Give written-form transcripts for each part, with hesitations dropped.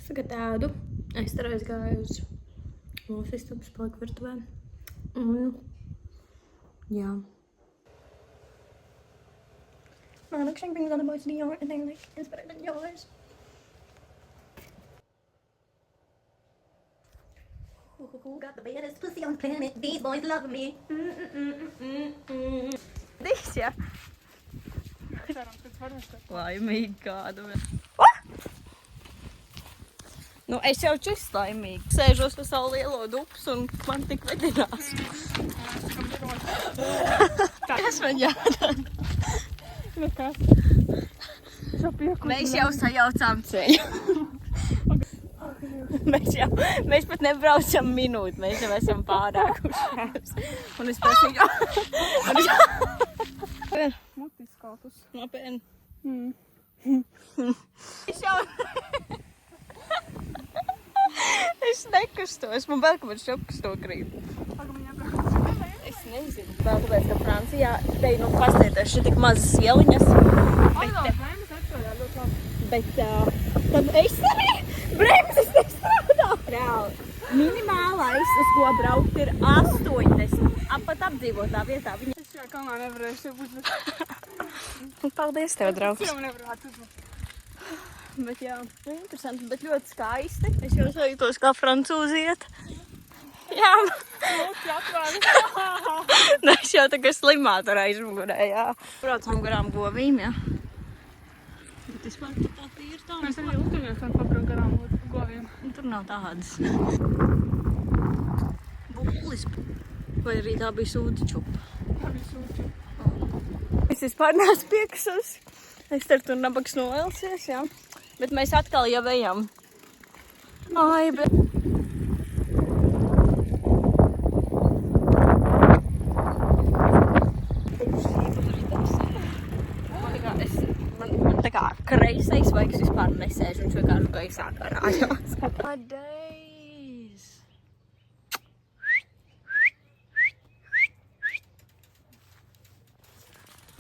Tagad ēdu. Es tur aizgāju uz ofistabas, paliku virtuvē. Jā. My looking things on the boys Dior and they're like, it's better than yours. Who got the baddest pussy on the planet? These boys love me. These, jā. Laimīgi kādu. Nu, es jau čist laimīgi. Sēžos uz savu lielo dups un man tik vedinās. Kas man jādara? Nekas. Mēs jau sajaucām ceļu. Mēs pat nebraucam minūti. Mēs jau esam pārākuši. Un es prasīju. Mutis kāpus. Nopietni. Es nekustos. Man vēl kāpēc šokas to grib. Es nezinu. Vēl kāpēc, ka Francijā te nu pastieties šeit tik mazas ieliņas. Bet tad es arī bremzes nestrādā. Reāli. Minimālais, uz ko braukt, ir 80. Pat apdzīvotā vietā. Es šajā kalnā nevarēšu uzbūt. Paldies tev, draugs. Es jau nevarētu uzbūt. Bet jā, interesanti, bet ļoti skaisti. Es jau sajūtos kā francūziet. Jā. Es jau tā kā slimā tur aizmugurē, jā. Braucam garām govīm, jā. Bet vispār tā ir tā. Mēs arī Ultuņos tam pabraukt garām goviem. Tur nav tādas. Bulis. Vai arī tā bija sūta čupa? Tā bija sūta čupa. Es vispār neesmu pieksus. Es tur nabaks noelsies, jā. Bet mēs atkal jau ejam. Ai, bet... Man tā kā kreisais vaigs vispār nesēž, viņš vienkārši gaisā karājās. Days!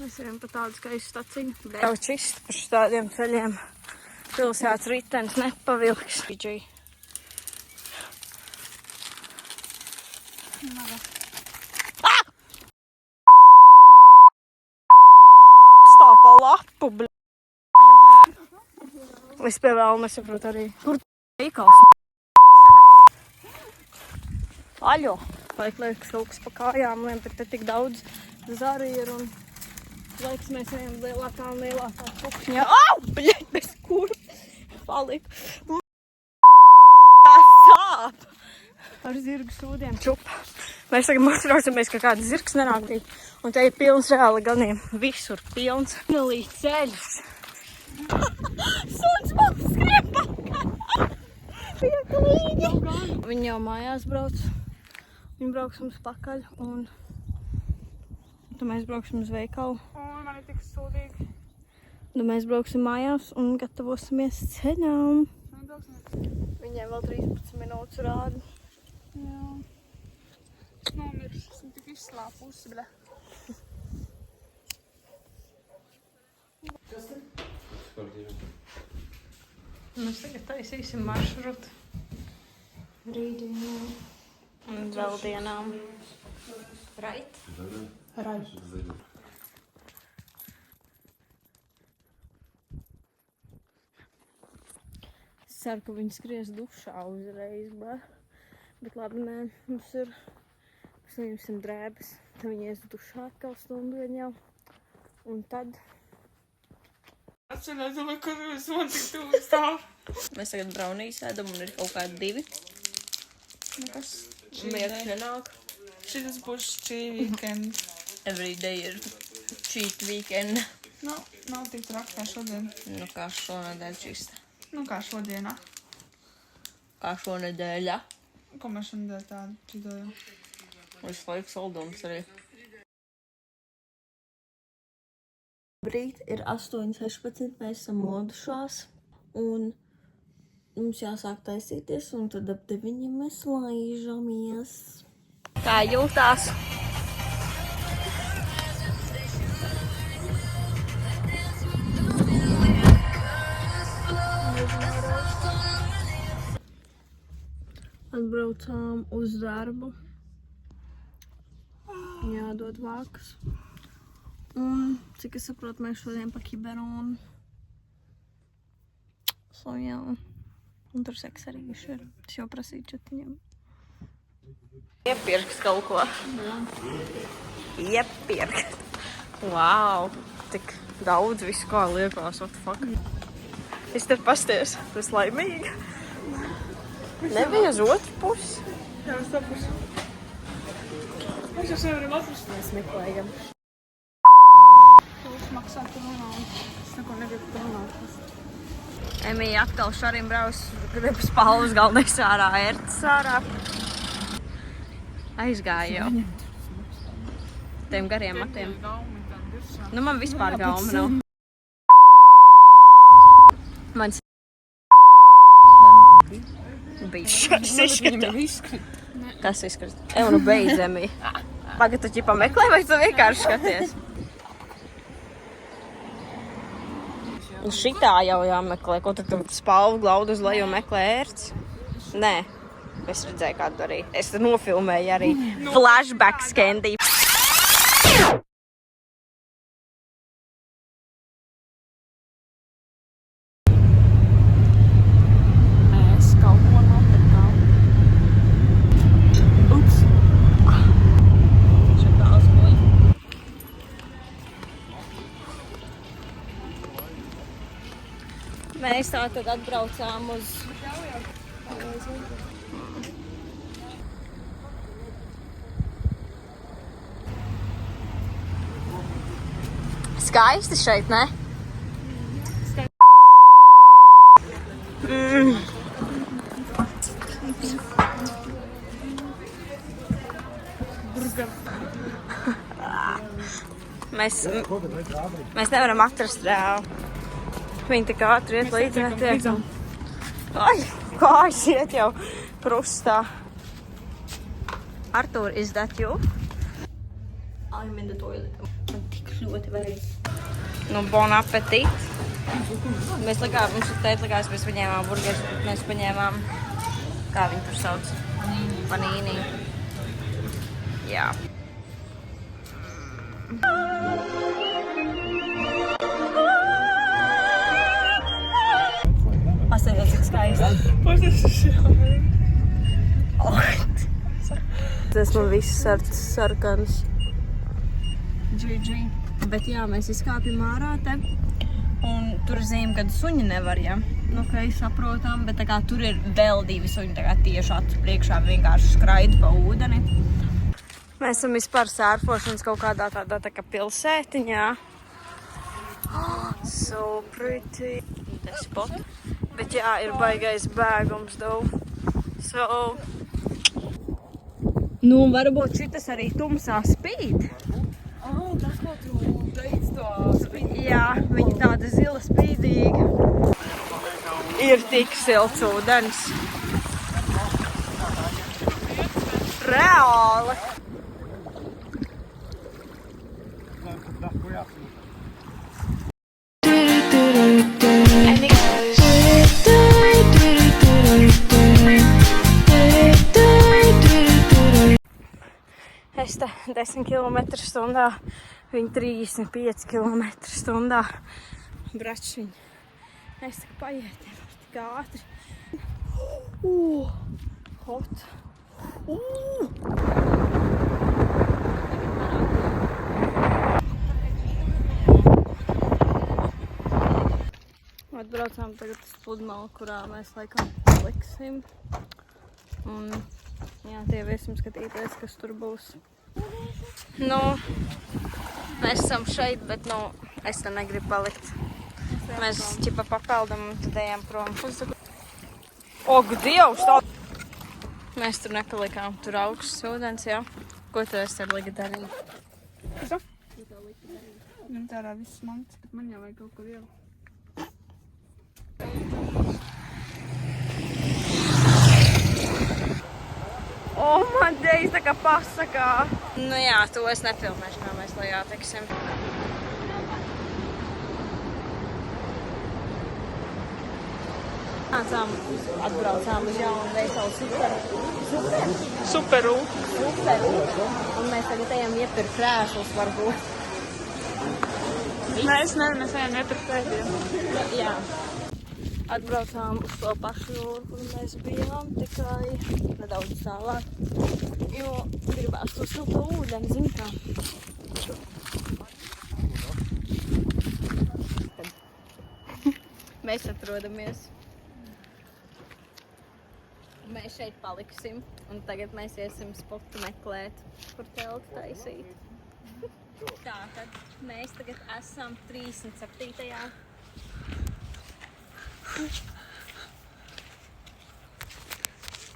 Mēs ejam pa tādu skaistu staciņu. Jau čist par tādiem ceļiem. Pilsētas ritenis nepavilks. Stāpa lapu, bļ... Es pie vēl nesaprotu arī. Kur veikals? Aļo! Vajag liekas kaut kas pa kājām, bet te tik daudz zari ir un... Laiks mēs ejam lielākā un lielākā pukšņā. Au! Bļeļ, bez kur paliku. Tā sāp! Ar zirgu sūdiem čupa. Mēs tagad atraucamies, ka kāds zirgs nenāktī. Un te ir pilns reāli ganiem. Visur pilns. Nulī ceļus. Suns mums skrien pakaļ. Pieklīgi. Viņi jau mājās brauc. Viņi brauks mums pakaļ un... Tad mēs brauksim uz veikalu. Man ir tik sūdīgi. Tad mēs brauksim mājās un gatavosimies ceļām. Viņiem vēl 13 minūtes rāda. Jā. Nomiršu, esmu tik izslāpusi, bļa. Kas te? Mēs tagad taisīsim maršrutu. Rītdienām. Un vēl dienām. Right? Right. Es ceru, ka viņi skries dušā uzreiz, bet labi, nē, mums ir, mēs neņemsim drēbes, tad viņi ies dušā atkal stundu jau, un tad... Atcenās, domāju, ka es man tik tuvu stāv. Mēs tagad braunīs ēdam un ir kaut kādi 2. Nekas. Miegs nenāk. Šitas būs šī weekend. Every day ir cheat weekend. Nav tik traki kā šodien. Nu, kā šonedēļ čista. Nu, kā šodienā. Kā šonedēļa. Ko mēs šodien tādu čidojam? Visu laiku saldums arī. Brīt ir 8:16, mēs esam modušās. Un mums jāsāk taisīties, un tad ap 9 mēs laižamies. Kā jūtās? Atbraucām uz darbu. Jādod vākas. Un, cik es saprotu, mēs šodien pa Kiberonu. So, jā. Un tur seks arī ir. Es jau prasīju četiņiem. Iepirks kaut ko. Iepirkt. Wow. Tik daudz visu kā liekās. What the fuck? Es te pasties. Tas laimīgi. Nebija uz otru pusi. Jā, uz to pusi. Mēs jau nevaram atrast. Mēs meklējam. Jūs maksāt runāt. Es neko negribu runāt. Emija atkal šarim braus gribu spalvas galvenais ārā, ērts ārā. Aizgāja jau. Tiem gariem matiem. Nu, man vispār gauma nav. Mans bišķis izskatās. Kas izskatās? Ev, nu beidz, Emija. Pagad, tu ķipa meklē, vai tu vienkārši skaties? Un šitā jau jāmeklē, ko tad tu spalvu glaudu uz leju meklē ērts? Nē, es redzēju, kādu darīju. Es nofilmēju arī flashback Candy. Es kaut ko nopirkau. Ups. Šitā uz guļ. Mēs tātad atbraucām uz... Skaisti šeit, ne? Mēs nevaram atrast reāli. Viņi tā kā ātri iet līdzi, netiek. Ai, kājas iet jau prustā. Artur, is that you? I'm in the toilet. Man tik ļoti vajag. Nu, bon appetit. Mums tēt likās, mēs paņēmām burgeris, bet mēs paņēmām, kā viņi tur sauc? Panīni. Jā. Pastāviet, cik skaisti. Tas man viss sarkans. GG. Bet jā, mēs izkāpjam ārā te. Un tur zīme, kad suņi nevar, ja? Nu, ok, saprotam, bet tā kā tur ir vēl divi suņi, tā kā tieši acu priekšā vienkārši skraida pa ūdeni. Mēs esam vispār sērfošanas kaut kādā tādā tā kā pilsētiņā. So pretty. The spot. Bet jā, ir baigais bēgums daudz. So... Nu, varbūt šitas arī tumsā spīd. Tas, ko tu teici to spīd. Jā, viņa tāda zila spīdīga. Ir tik silts ūdens. Reāli. Es te 10 km/h, viņi 35 km/h. Bračiņi. Es tā kā paietiem, tik ātri. Hot. Atbraucām tagad uz pludmali, kurā mēs laikam liksim. Un jā, tie viesim skatīties, kas tur būs. Nu, mēs esam šeit, bet nu, es te negribu palikt. Mēs ķipa papeldam un tad ejam prom. Ak, Dievs! Tā... Mēs tur nepalikām, tur augsts ūdens, jā. Ko tu esi ar liga darīt? Kas tā? Ņem tērā viss mants, bet man jau vajag kaut ko vielu. Oh, man Dievs, tā kā pasakā. Nu jā, to es nefilmēšu, kā mēs lejā teksim. Atbraucām uz jaunu veikalu Superu. un mēs tagad ejam iepirkt krēslus varbūt. Mēs ejam iepirkt pēdējo. Jā. Atbraucām uz to pašu jūru, kur mēs bijām, tikai nedaudz tālāk, jo gribās to silto ūdeni, zin kā. Mēs atrodamies. Mēs šeit paliksim, un tagad mēs iesim spotu meklēt, kur telti taisīt. Tātad mēs tagad esam 37.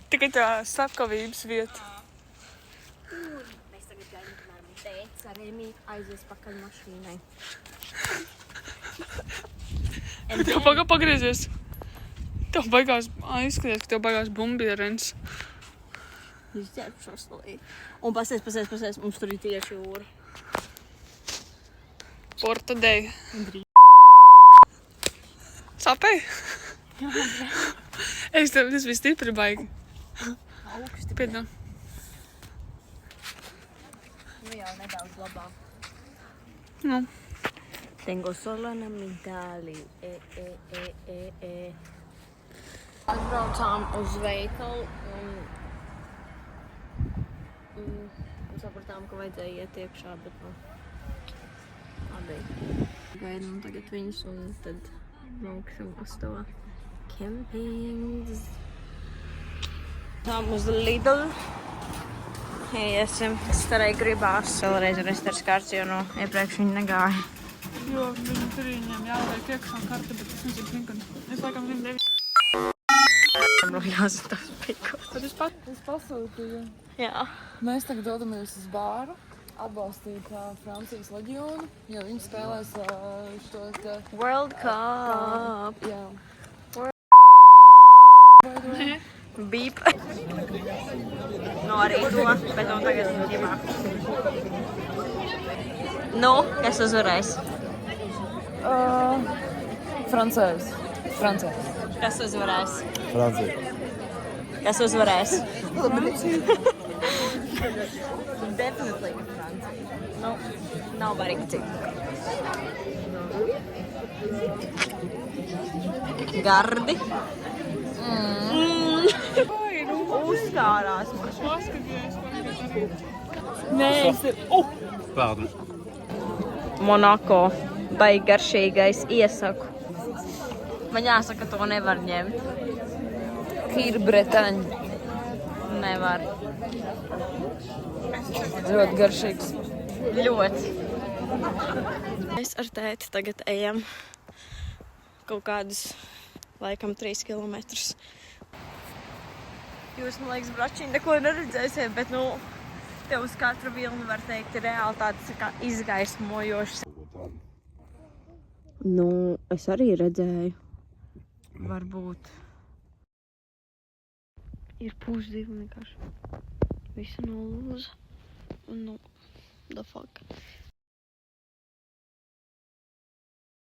Tikai tā slepkavības vieta. Mēs tagad gaidām, kamēr mums tētis ar Emīti aizies pakaļ mašīnai. Tev pagriezies. Tev baigās, izskaties, ka tev baigās bumbierens. Viņš ķerpšos līdzi. Un pasies, mums tur ir tieši jūra. Porta dei. Sāpēji? Tas bija stipri baigi. Augsti. Piedod. Nu jau nedaudz labāk. Nu. Tengo solo una mentali. Atbraucām uz veikalu un sapratām, ka vajadzēja iet iekšā, bet labi. Gaidām tagad viņus un tad brauksim uz to kempings. Tām uz Lidl. Iesim. Starai gribās vēlreiz ar Esteras karti, jo no iepriekš viņi negāja. Jo viņi tur viņiem jāliek iekšā karta, bet es nezinu, kad. Es laikam zinu 9. Brokās tas pikos. Tad es pasūtīju. Jā. Mēs tagad dodamies uz bāru, atbalstīt Francijas leģionu, jo viņi spēlēs šo te... World Cup. Jā. Beep. No arī to, bet no tagad ģimā. Nu, kas uzvarēs? Francēs. Kas uzvarēs? Francija. Kas uzvarēs? Definitely Francija. No, nobody can take Gardi. Uzkārās man. Nē, Pardon. Monako. Baigi garšīgais, iesaku. Man jāsaka, to nevar ņemt. Kīra Bretaņa. Nevar. Ļoti garšīgs. Ļoti. Mēs ar tēti tagad ejam kaut kādus, laikam, 3 kilometrus. Jūs, man liekas, bračiņi neko neredzēsiet, bet, nu, te uz katru vilnu var teikt, ir reāli tāds kā izgaismojošs. Nu, es arī redzēju. Varbūt. Ir pusdivi vienkārši. Visi nolūza. Un, nu, the fuck.